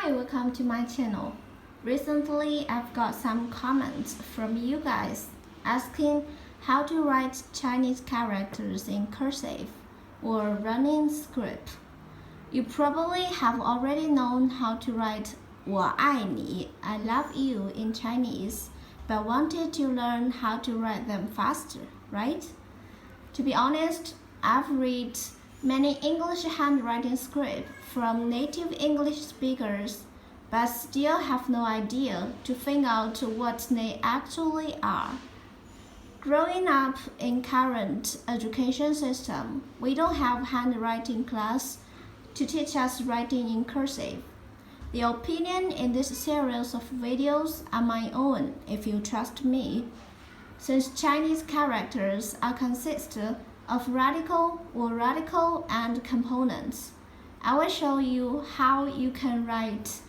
Hi, welcome to my channel. Recently, I've got some comments from you guys asking how to write Chinese characters in cursive or running script. You probably have already known how to write 我爱你, I love you in Chinese, but wanted to learn how to write them faster, right? To be honest, I've read many English handwriting scripts from native English speakers, but still have no idea to find out what they actually are. Growing up in current education system, we don't have handwriting class to teach us writing in cursive. The opinion in this series of videos are my own, if you trust me. Since Chinese characters are consisted of radical and components, I will show you how you can write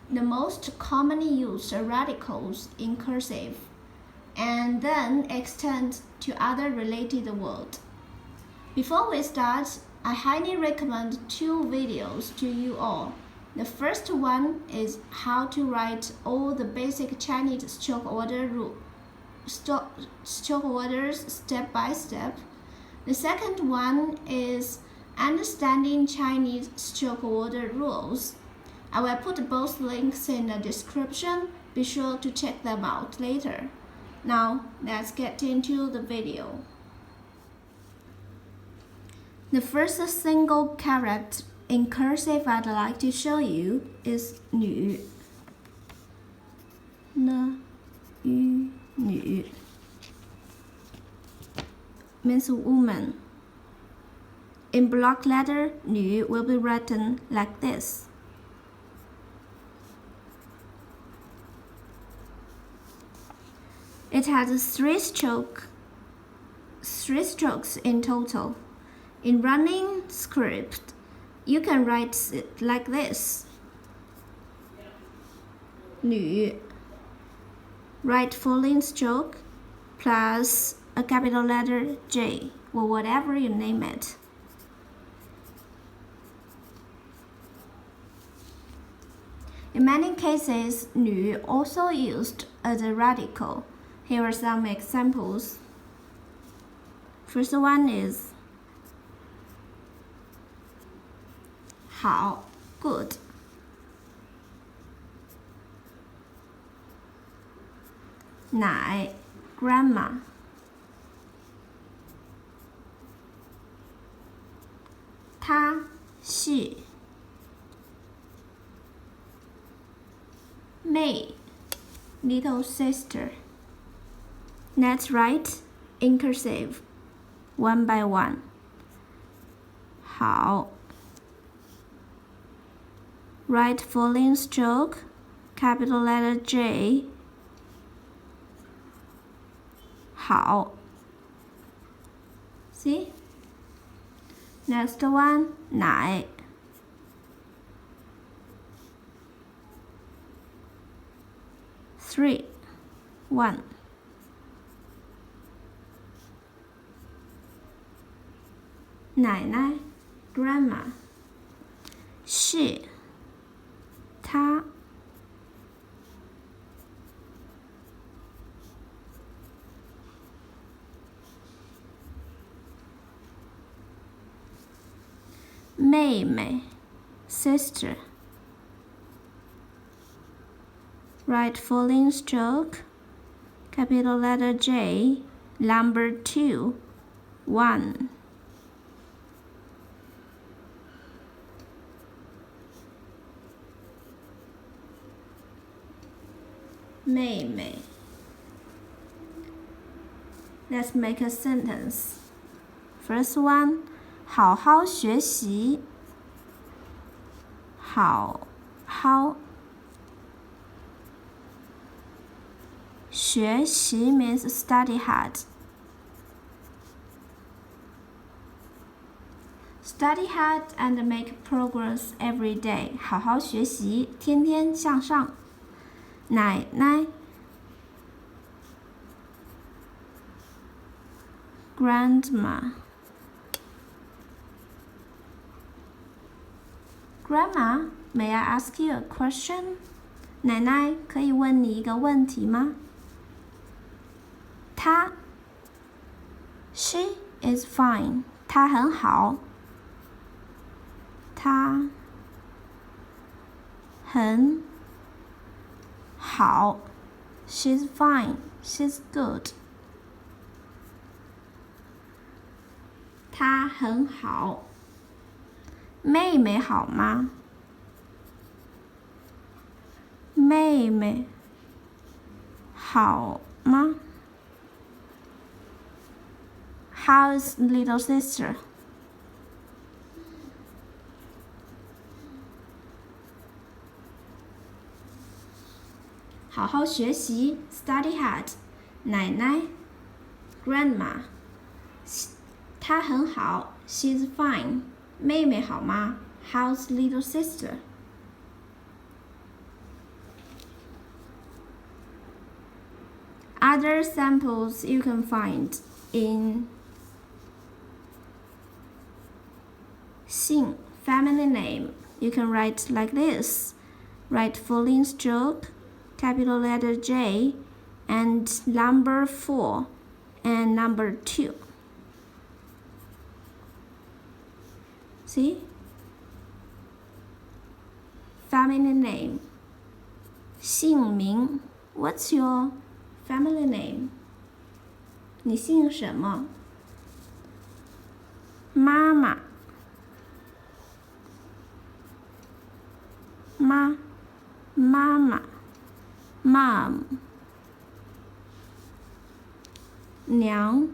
the most commonly used radicals in cursive, and then extend to other related words. Before we start, I highly recommend two videos to you all. The first one is how to write all the basic Chinese stroke orders step by step. The second one is understanding Chinese stroke order rules. I will put both links in the description. Be sure to check them out later. Now, let's get into the video. The first single character in cursive I'd like to show you is 女. 呢, yu, 女 means woman. In block letter, 女 will be written like this. It has three strokes in total. In running script, you can write it like this. 女 write falling stroke plus a capital letter J or whatever you name it. In many cases, 女 also used as a radical. Here are some examples. First one is 好 good. 奶 grandma. 她 she. 妹 little sister. Let's write in cursive one by one. 好 write falling stroke, capital letter J. 好 see? Next one, 奶 3 1 奶奶 grandma. she 她 妹妹 sister. Write falling stroke, capital letter J, number 2 1. 妹妹. Let's make a sentence. First one, 好好学习 好好 学习 means study hard. Study hard and make progress every day. 好好学习，天天向上。奶奶 grandma. Grandma, may I ask you a question? 奶奶，可以问你一个问题吗？她 She is fine. 她很好。她很好。She's fine. She's good. 她很好。妹妹好吗？妹妹好吗？ How's little sister? 好好学习 ，study hard。奶奶 ，grandma， 她很好 ，she's fine。妹妹好吗 ？How's little sister? Other samples you can find in 姓 family name. You can write like this. Write full stroke, capital letter J, and number 4 and number 2. See? Family name. 姓名 What's your family name? 你姓什么？妈妈。妈妈 Mom. 娘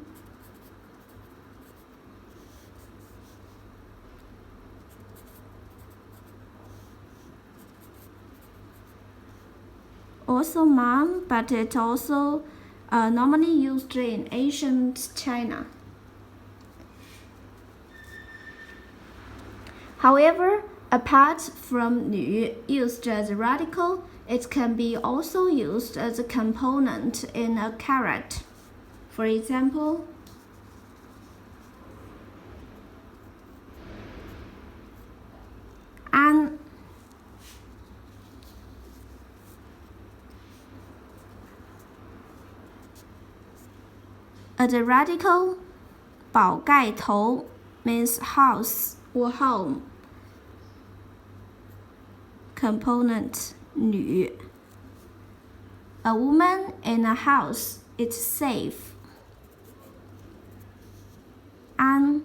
Also mom, but it's also normally used in ancient China. However, apart from 女 used as a radical, it can be also used as a component in a character. For example, an as a radical, 宝盖头 means house or home. Component 女 A woman in a house, it's safe. An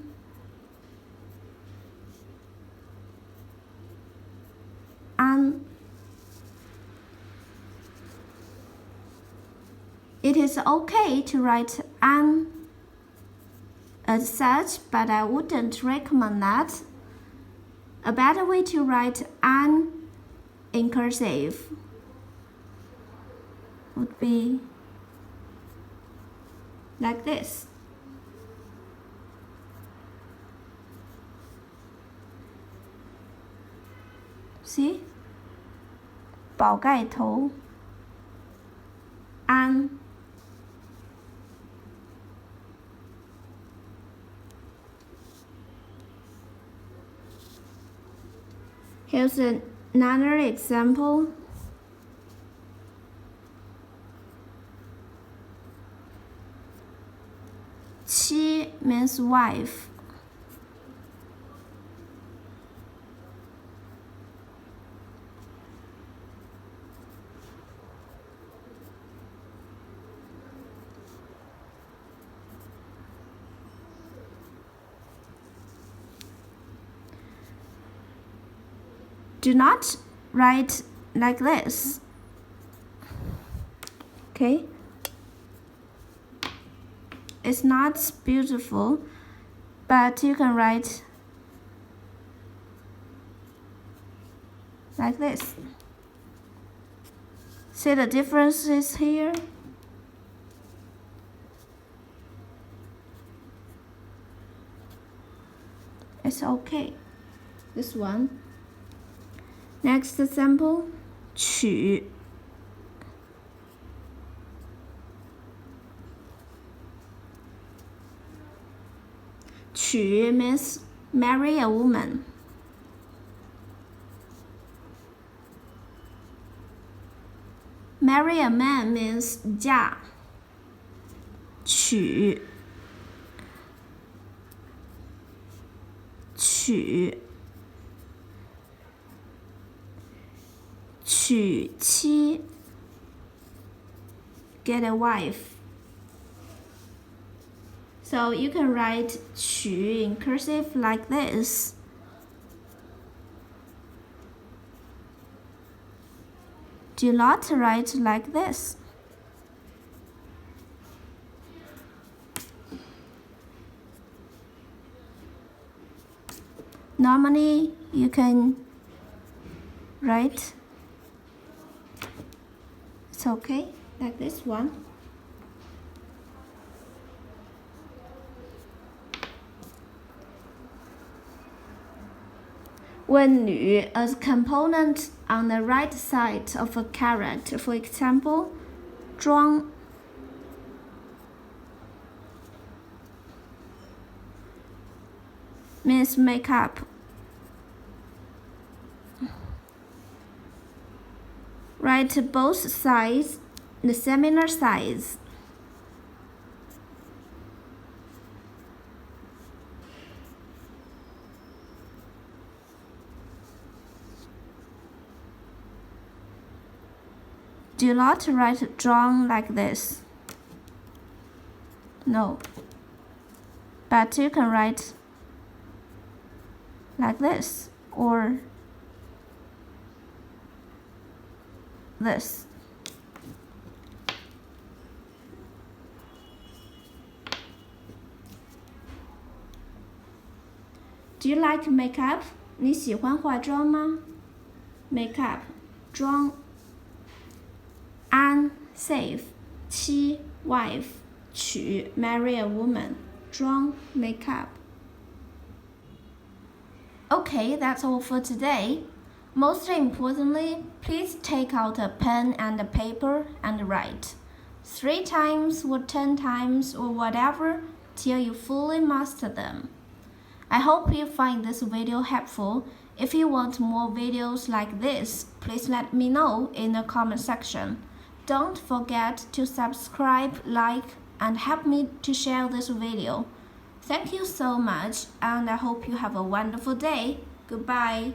It is okay to write an as such, but I wouldn't recommend that. A better way to write an in cursive would be like this. See? 宝盖头 an Here's another example. Qi means wife. Do not write like this. Okay? It's not beautiful, but you can write like this. See the differences here? It's okay. This one. Next example, 娶 means marry a woman. Marry a man means 嫁，娶妻 get a wife. So you can write 娶 in cursive like this. Do not write like this. Normally, you can write, it's okay, like this one. When 女 as a component on the right side of a character, for example, Zhuang, means makeup. Write both sides the similar size. Do not write Zhuang like this. No. But you can write like this or this. Do you like makeup? 你喜欢化妆吗？ Makeup, 妆。Unsafe, 妻 wife, 娶 marry a woman, 妆 makeup. Okay, that's all for today. Most importantly, please take out a pen and a paper and write 3 times or 10 times or whatever till you fully master them. I hope you find this video helpful. If you want more videos like this, please let me know in the comment section. Don't forget to subscribe, like, and help me to share this video. Thank you so much, and I hope you have a wonderful day. Goodbye.